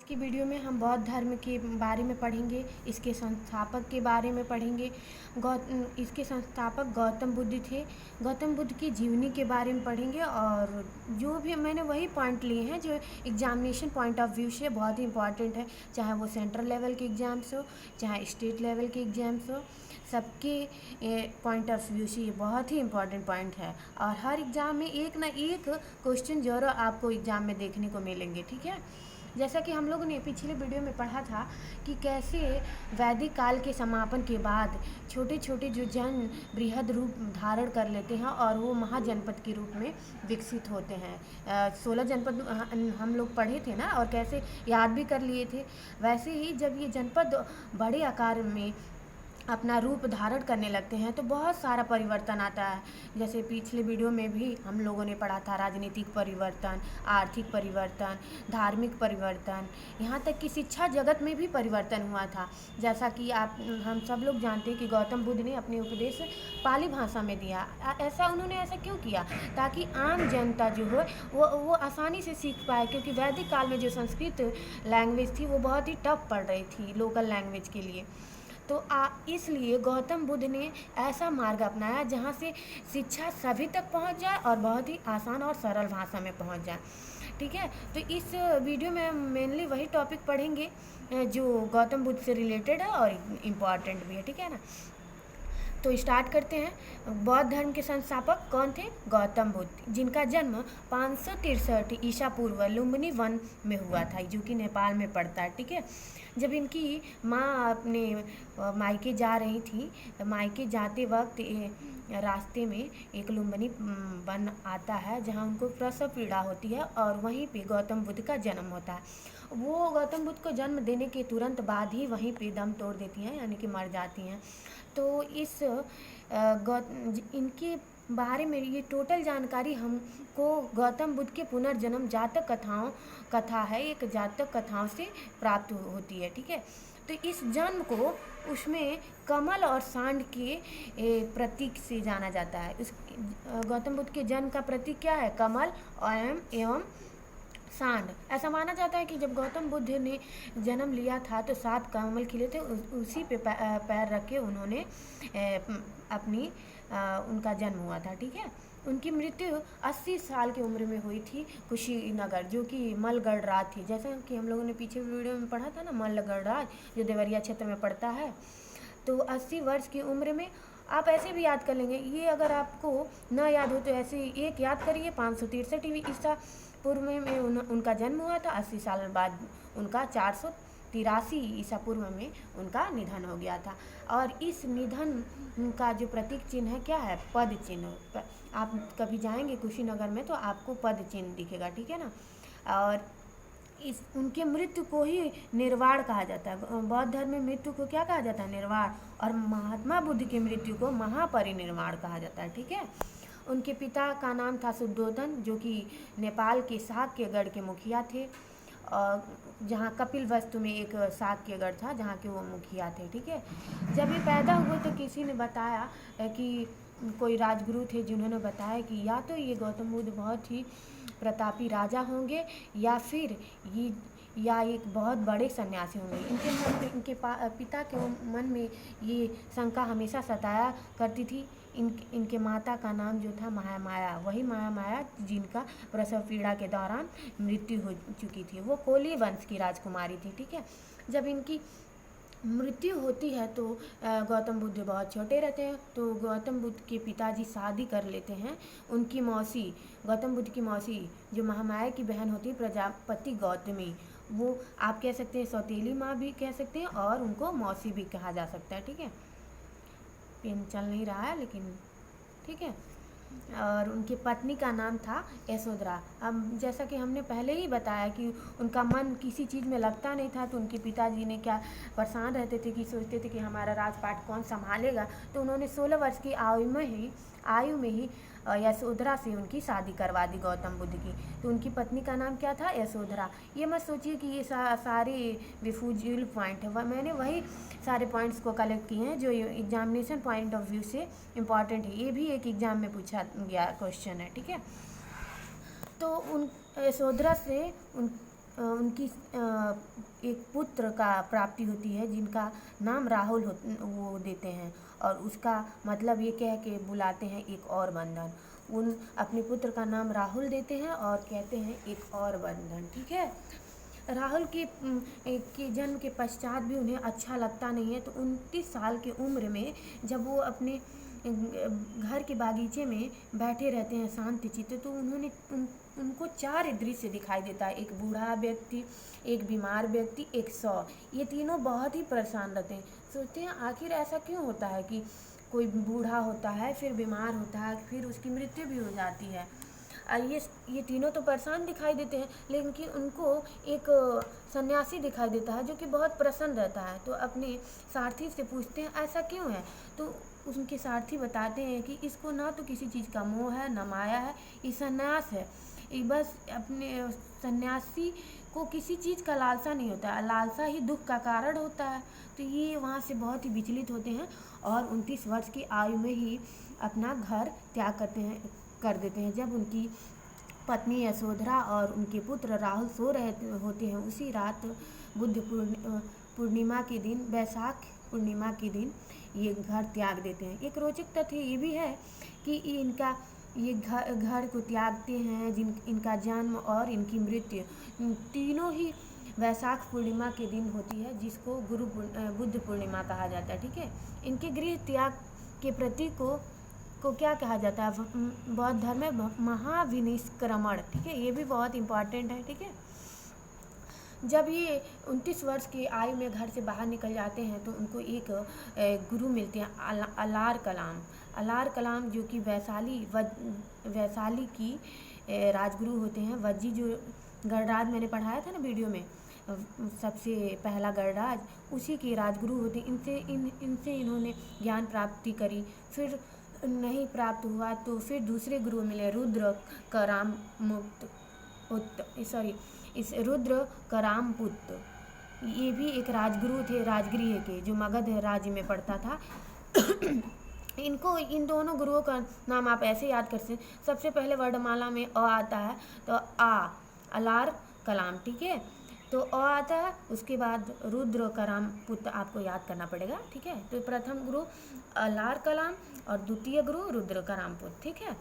की वीडियो में हम बौद्ध धर्म के बारे में पढ़ेंगे, इसके संस्थापक के बारे में पढ़ेंगे। इसके संस्थापक गौतम बुद्ध थे। गौतम बुद्ध की जीवनी के बारे में पढ़ेंगे और जो भी मैंने वही पॉइंट लिए हैं जो एग्जामिनेशन पॉइंट ऑफ व्यू से बहुत ही इंपॉर्टेंट है, चाहे वो सेंट्रल लेवल के एग्ज़ाम्स हो चाहे स्टेट लेवल के एग्ज़ाम्स हो, सबके पॉइंट ऑफ व्यू से ये बहुत ही इंपॉर्टेंट पॉइंट है। और हर एग्ज़ाम में एक ना एक क्वेश्चन ज़रूर आपको एग्ज़ाम में देखने को मिलेंगे, ठीक है। जैसा कि हम लोगों ने पिछले वीडियो में पढ़ा था कि कैसे वैदिक काल के समापन के बाद छोटे छोटे जो जन बृहद रूप धारण कर लेते हैं और वो महाजनपद के रूप में विकसित होते हैं। 16 जनपद हम लोग पढ़े थे ना, और कैसे याद भी कर लिए थे। वैसे ही जब ये जनपद बड़े आकार में अपना रूप धारण करने लगते हैं तो बहुत सारा परिवर्तन आता है। जैसे पिछले वीडियो में भी हम लोगों ने पढ़ा था राजनीतिक परिवर्तन, आर्थिक परिवर्तन, धार्मिक परिवर्तन, यहाँ तक कि शिक्षा जगत में भी परिवर्तन हुआ था। जैसा कि हम सब लोग जानते हैं कि गौतम बुद्ध ने अपने उपदेश पाली भाषा में दिया। उन्होंने ऐसा क्यों किया? ताकि आम जनता जो हो वो आसानी से सीख पाए, क्योंकि वैदिक काल में जो संस्कृत लैंग्वेज थी वो बहुत ही टफ पड़ रही थी लोकल लैंग्वेज के लिए। तो इसलिए गौतम बुद्ध ने ऐसा मार्ग अपनाया जहाँ से शिक्षा सभी तक पहुँच जाए और बहुत ही आसान और सरल भाषा में पहुँच जाए, ठीक है। तो इस वीडियो में हम मेनली वही टॉपिक पढ़ेंगे जो गौतम बुद्ध से रिलेटेड है और इम्पॉर्टेंट भी है, ठीक है ना। तो स्टार्ट करते हैं। बौद्ध धर्म के संस्थापक कौन थे? गौतम बुद्ध, जिनका जन्म 563 ईसा पूर्व लुम्बिनी वन में हुआ था, जो कि नेपाल में पड़ता है, ठीक है। जब इनकी माँ अपने मायके जा रही थी, मायके जाते वक्त रास्ते में एक लुम्बिनी वन आता है जहाँ उनको प्रसव पीड़ा होती है और वहीं पे गौतम बुद्ध का जन्म होता है। वो गौतम बुद्ध को जन्म देने के तुरंत बाद ही वहीं पे दम तोड़ देती हैं, यानी कि मर जाती हैं। तो इनके बारे में ये टोटल जानकारी हमको गौतम बुद्ध के पुनर्जन्म जातक कथा है, एक जातक कथाओं से प्राप्त होती है, ठीक है। तो इस जन्म को उसमें कमल और सांड के प्रतीक से जाना जाता है। गौतम बुद्ध के जन्म का प्रतीक क्या है? कमल एवं सांड। ऐसा माना जाता है कि जब गौतम बुद्ध ने जन्म लिया था तो 7 कमल खिले थे, उसी पे पैर रख के उन्होंने उनका जन्म हुआ था, ठीक है। उनकी मृत्यु 80 साल की उम्र में हुई थी कुशीनगर, जो कि मलगढ़ राज थी। जैसा कि हम लोगों ने पीछे वीडियो में पढ़ा था ना, मलगढ़ राज जो देवरिया क्षेत्र में पड़ता है। तो 80 वर्ष की उम्र में आप ऐसे भी याद कर लेंगे। ये अगर आपको न याद हो तो ऐसे एक याद करिए, 563 ईसा पूर्व में उनका जन्म हुआ था। 80 साल बाद उनका 483 ईसा पूर्व में उनका निधन हो गया था। और इस निधन का जो प्रतीक चिन्ह है क्या है? पद चिन्ह। आप कभी जाएंगे कुशीनगर में तो आपको पद चिन्ह दिखेगा, ठीक है ना। और उनके मृत्यु को ही निर्वाण कहा जाता है। बौद्ध धर्म में मृत्यु को क्या कहा जाता है? निर्वाण। और महात्मा बुद्ध की मृत्यु को महापरिनिर्वाण कहा जाता है, ठीक है। उनके पिता का नाम था शुद्धोधन, जो कि नेपाल के शाक्यगढ़ के मुखिया थे, और जहाँ कपिलवस्तु में एक शाक्यगढ़ था जहाँ के वो मुखिया थे, ठीक है। जब ये पैदा हुए तो किसी ने बताया कि कोई राजगुरु थे जिन्होंने बताया कि या तो ये गौतम बुद्ध बहुत ही प्रतापी राजा होंगे या फिर या एक बहुत बड़े सन्यासी होंगे। इनके पिता के मन में ये शंका हमेशा सताया करती थी। इनके माता का नाम जो था महामाया, वही महामाया जिनका प्रसव पीड़ा के दौरान मृत्यु हो चुकी थी। वो कोली वंश की राजकुमारी थी, ठीक है। जब इनकी मृत्यु होती है तो गौतम बुद्ध बहुत छोटे रहते हैं, तो गौतम बुद्ध के पिताजी शादी कर लेते हैं। उनकी मौसी, गौतम बुद्ध की मौसी जो महामाया की बहन होती है प्रजापति गौतमी, वो आप कह सकते हैं सौतेली माँ भी कह सकते हैं और उनको मौसी भी कहा जा सकता है, ठीक है। पेन चल नहीं रहा है लेकिन ठीक है। और उनकी पत्नी का नाम था यशोधरा। अब जैसा कि हमने पहले ही बताया कि उनका मन किसी चीज़ में लगता नहीं था, तो उनके पिताजी ने क्या परेशान रहते थे कि सोचते थे कि हमारा राजपाट कौन संभालेगा। तो उन्होंने 16 वर्ष की आयु में ही यशोधरा से उनकी शादी करवा दी गौतम बुद्ध की। तो उनकी पत्नी का नाम क्या था? यशोधरा। ये मत सोचिए कि ये सारे बेफुजील पॉइंट है, मैंने वही सारे पॉइंट्स को कलेक्ट किए हैं जो एग्जामिनेशन पॉइंट ऑफ व्यू से इम्पॉर्टेंट है। ये भी एक एग्ज़ाम में पूछा गया क्वेश्चन है, ठीक है। तो उन यशोधरा से उनकी एक पुत्र का प्राप्ति होती है जिनका नाम राहुल वो देते हैं, और उसका मतलब ये कह के बुलाते हैं एक और बंधन। उन अपने पुत्र का नाम राहुल देते हैं और कहते हैं एक और बंधन। ठीक है। राहुल के जन्म के पश्चात भी उन्हें अच्छा लगता नहीं है, तो 29 साल की उम्र में जब वो अपने घर के बागीचे में बैठे रहते हैं शांत चित्त, तो उनको 4 दृश्य दिखाई देता है। एक बूढ़ा व्यक्ति, एक बीमार व्यक्ति, एक सौ। ये तीनों बहुत ही परेशान रहते हैं, सोचते हैं आखिर ऐसा क्यों होता है कि कोई बूढ़ा होता है, फिर बीमार होता है, फिर उसकी मृत्यु भी हो जाती है। ये तीनों तो परेशान दिखाई देते हैं, लेकिन उनको एक सन्यासी दिखाई देता है जो कि बहुत प्रसन्न रहता है। तो अपने सारथी से पूछते हैं ऐसा क्यों है, तो उनके सारथी बताते हैं कि इसको ना तो किसी चीज़ का मोह है, ना माया है, ये सन्यास है। ये बस अपने सन्यासी को किसी चीज़ का लालसा नहीं होता है, लालसा ही दुख का कारण होता है। तो ये वहाँ से बहुत ही विचलित होते हैं और 29 वर्ष की आयु में ही अपना घर त्याग कर देते हैं। जब उनकी पत्नी यशोधरा और उनके पुत्र राहुल सो रहे होते हैं, उसी रात बुद्ध पूर्णिमा के दिन, वैशाख पूर्णिमा के दिन ये घर त्याग देते हैं। एक रोचक तथ्य ये भी है कि ये घर को त्यागते हैं इनका जन्म और इनकी मृत्यु तीनों ही वैशाख पूर्णिमा के दिन होती है, जिसको बुद्ध पूर्णिमा कहा जाता है। ठीक है। इनके गृह त्याग के प्रतीक को क्या कहा जाता है बौद्ध धर्म में? महाविनिष्क्रमण। ठीक है। ये भी बहुत इम्पॉर्टेंट है। ठीक है। जब ये 29 वर्ष की आयु में घर से बाहर निकल जाते हैं तो उनको एक गुरु मिलते हैं, अलार कलाम, जो कि वैशाली की राजगुरु होते हैं। वज्जी जो गणराज मैंने पढ़ाया था ना वीडियो में, सबसे पहला गणराज, उसी के राजगुरु होते हैं। इनसे इन्होंने ज्ञान प्राप्ति करी। फिर नहीं प्राप्त हुआ तो फिर दूसरे गुरु मिले, रुद्र करामपुत। ये भी एक राजगुरु थे, राजगृह के, जो मगध राज्य में पड़ता था। इन दोनों गुरुओं का नाम आप ऐसे याद कर सकते। सबसे पहले वर्णमाला में अ आता है, तो अलार कलाम। ठीक है। तो अ आता है, उसके बाद रुद्र कराम पुत्र आपको याद करना पड़ेगा। ठीक है। तो प्रथम गुरु अलार कलाम और द्वितीय गुरु रुद्र कराम पुत्र। ठीक है।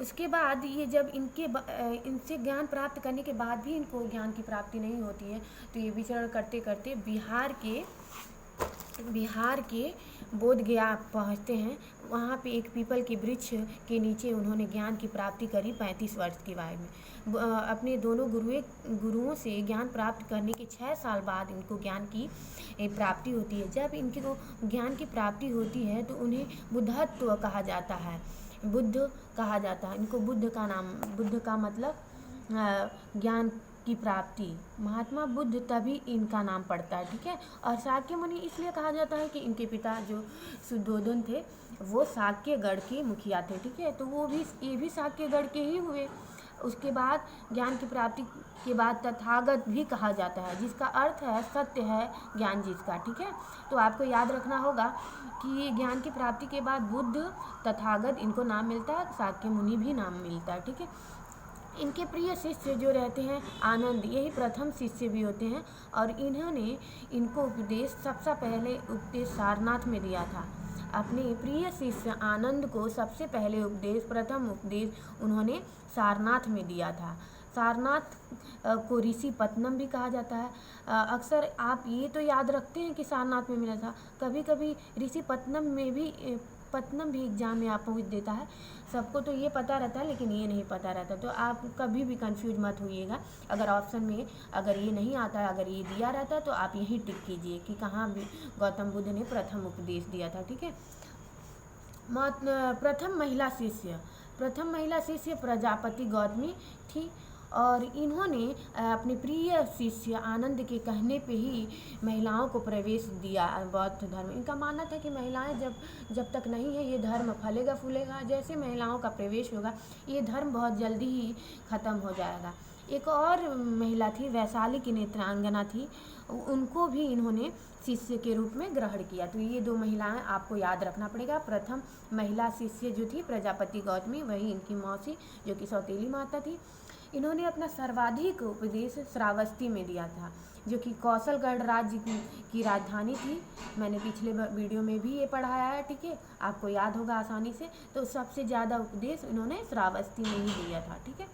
उसके बाद ये जब इनसे ज्ञान प्राप्त करने के बाद भी इनको ज्ञान की प्राप्ति नहीं होती है, तो ये विचरण करते करते बिहार के बोध गया पहुँचते हैं। वहाँ पे एक पीपल के वृक्ष के नीचे उन्होंने ज्ञान की प्राप्ति करी 35 वर्ष की आयु में। अपने दोनों गुरुओं से ज्ञान प्राप्त करने के 6 साल बाद इनको ज्ञान की प्राप्ति होती है। जब इनको ज्ञान की प्राप्ति होती है तो उन्हें बुद्धत्व कहा जाता है, बुद्ध कहा जाता है। इनको बुद्ध का मतलब ज्ञान की प्राप्ति, महात्मा बुद्ध, तभी इनका नाम पड़ता है। ठीक है। और शाक्य मुनि इसलिए कहा जाता है कि इनके पिता जो शुद्धोधन थे वो शाक्यगढ़ के मुखिया थे। ठीक है। तो ये भी शाक्यगढ़ के ही हुए। उसके बाद ज्ञान की प्राप्ति के बाद तथागत भी कहा जाता है, जिसका अर्थ है सत्य है ज्ञान जिसका। ठीक है। तो आपको याद रखना होगा कि ज्ञान की प्राप्ति के बाद बुद्ध, तथागत इनको नाम मिलता है, शाक्य मुनि भी नाम मिलता है। ठीक है। इनके प्रिय शिष्य जो रहते हैं आनंद, यही प्रथम शिष्य भी होते हैं, और इन्होंने इनको सबसे पहले उपदेश सारनाथ में दिया था। अपने प्रिय शिष्य आनंद को सबसे पहले प्रथम उपदेश उन्होंने सारनाथ में दिया था। सारनाथ को ऋषि पत्तनम भी कहा जाता है। अक्सर आप ये तो याद रखते हैं कि सारनाथ में मिला था, कभी कभी ऋषि पत्तनम भी एग्जाम में आप पूछ देता है। सबको तो ये पता रहता है लेकिन ये नहीं पता रहता, तो आप कभी भी कंफ्यूज मत होइएगा। अगर ऑप्शन में अगर ये नहीं आता है, अगर ये दिया रहता है, तो आप यही टिक कीजिए कि कहाँ भी गौतम बुद्ध ने प्रथम उपदेश दिया था। ठीक है। प्रथम महिला शिष्य प्रजापति गौतमी थी, और इन्होंने अपने प्रिय शिष्य आनंद के कहने पे ही महिलाओं को प्रवेश दिया बौद्ध धर्म। इनका मानना था कि महिलाएं जब तक नहीं है ये धर्म फलेगा फूलेगा, जैसे महिलाओं का प्रवेश होगा ये धर्म बहुत जल्दी ही ख़त्म हो जाएगा। एक और महिला थी, वैशाली की नेत्रांगना थी, उनको भी इन्होंने शिष्य के रूप में ग्रहण किया। तो ये 2 महिलाएं आपको याद रखना पड़ेगा। प्रथम महिला शिष्य जो थी प्रजापति गौतमी, वही इनकी मौसी जो कि सौतेली माता थी। इन्होंने अपना सर्वाधिक उपदेश श्रावस्ती में दिया था, जो कि कौशलगढ़ राज्य की राजधानी थी। मैंने पिछले वीडियो में भी ये पढ़ाया है, ठीक है, आपको याद होगा आसानी से। तो सबसे ज़्यादा उपदेश इन्होंने श्रावस्ती में ही दिया था, ठीक है।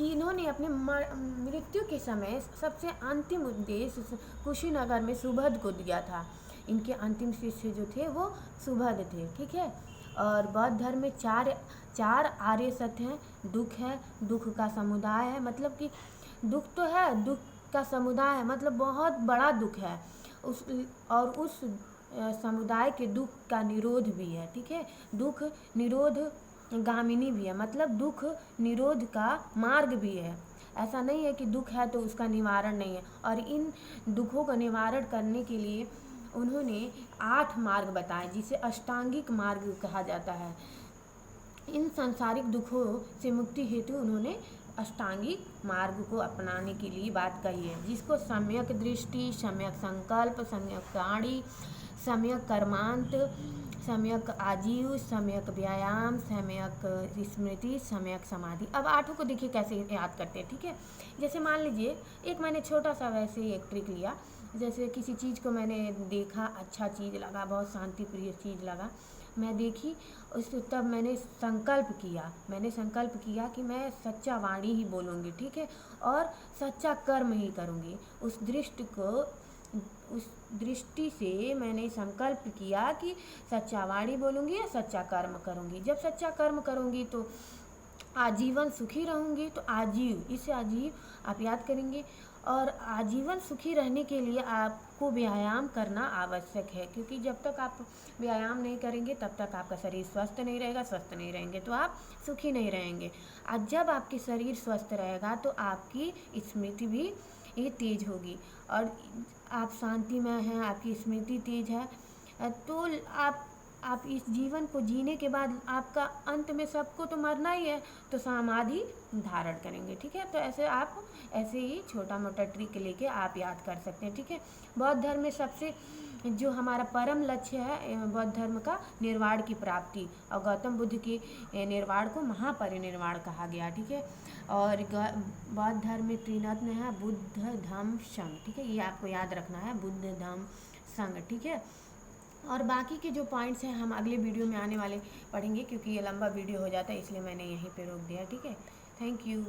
इन्होंने अपने मृत्यु के समय सबसे अंतिम उपदेश कुशीनगर में सुभद को दिया था। इनके अंतिम शिष्य जो थे वो सुभद थे, ठीक है। और बौद्ध धर्म में चार आर्य सत्य हैं। दुख है, दुख का समुदाय है, मतलब कि दुख तो है, दुख का समुदाय है, मतलब बहुत बड़ा दुख है उस समुदाय के दुख का निरोध भी है, ठीक है। दुख निरोध गामिनी भी है, मतलब दुख निरोध का मार्ग भी है। ऐसा नहीं है कि दुख है तो उसका निवारण नहीं है। और इन दुखों का निवारण करने के लिए उन्होंने 8 मार्ग बताए, जिसे अष्टांगिक मार्ग कहा जाता है। इन सांसारिक दुखों से मुक्ति हेतु उन्होंने अष्टांगिक मार्ग को अपनाने के लिए बात कही है, जिसको सम्यक दृष्टि, सम्यक संकल्प, सम्यक प्राणी, सम्यक कर्मांत, सम्यक आजीव, सम्यक व्यायाम, सम्यक स्मृति, सम्यक समाधि। अब 8 को देखिए कैसे याद करते हैं, ठीक है। जैसे मान लीजिए एक मैंने छोटा सा वैसे ही एक ट्रिक लिया। जैसे किसी चीज़ को मैंने देखा, अच्छा चीज़ लगा, बहुत शांति प्रिय चीज़ लगा, मैं देखी उसको, तब मैंने संकल्प किया कि मैं सच्चा वाणी ही बोलूँगी, ठीक है, और सच्चा कर्म ही करूँगी। उस दृष्टि से मैंने संकल्प किया कि सच्चा वाणी बोलूँगी या सच्चा कर्म करूँगी। जब सच्चा कर्म करूँगी तो आजीवन सुखी रहूँगी। तो आजीव, इसे आजीव आप याद करेंगे। और आजीवन सुखी रहने के लिए आपको व्यायाम करना आवश्यक है, क्योंकि जब तक आप व्यायाम नहीं करेंगे तब तक आपका शरीर स्वस्थ नहीं रहेगा। स्वस्थ नहीं रहेंगे तो आप सुखी नहीं रहेंगे। और जब आपके शरीर स्वस्थ रहेगा तो आपकी स्मृति भी ये तेज होगी, और आप शांति में हैं, आपकी स्मृति तेज है, तो आप इस जीवन को जीने के बाद आपका अंत में सबको तो मरना ही है, तो समाधि धारण करेंगे, ठीक है। तो ऐसे ही छोटा मोटा ट्रिक लेके आप याद कर सकते हैं, ठीक है। बौद्ध धर्म में सबसे जो हमारा परम लक्ष्य है बौद्ध धर्म का, निर्वाण की प्राप्ति, और गौतम बुद्ध के निर्वाण को महापरिनिर्वाण कहा गया, ठीक है। और बौद्ध धर्म में त्रिरत्न है, बुद्ध धम्म संघ, ठीक है, ये आपको याद रखना है, बुद्ध धम्म संघ, ठीक है। और बाकी के जो पॉइंट्स हैं हम अगले वीडियो में आने वाले पढ़ेंगे, क्योंकि ये लंबा वीडियो हो जाता है, इसलिए मैंने यहीं पे रोक दिया, ठीक है। Thank you.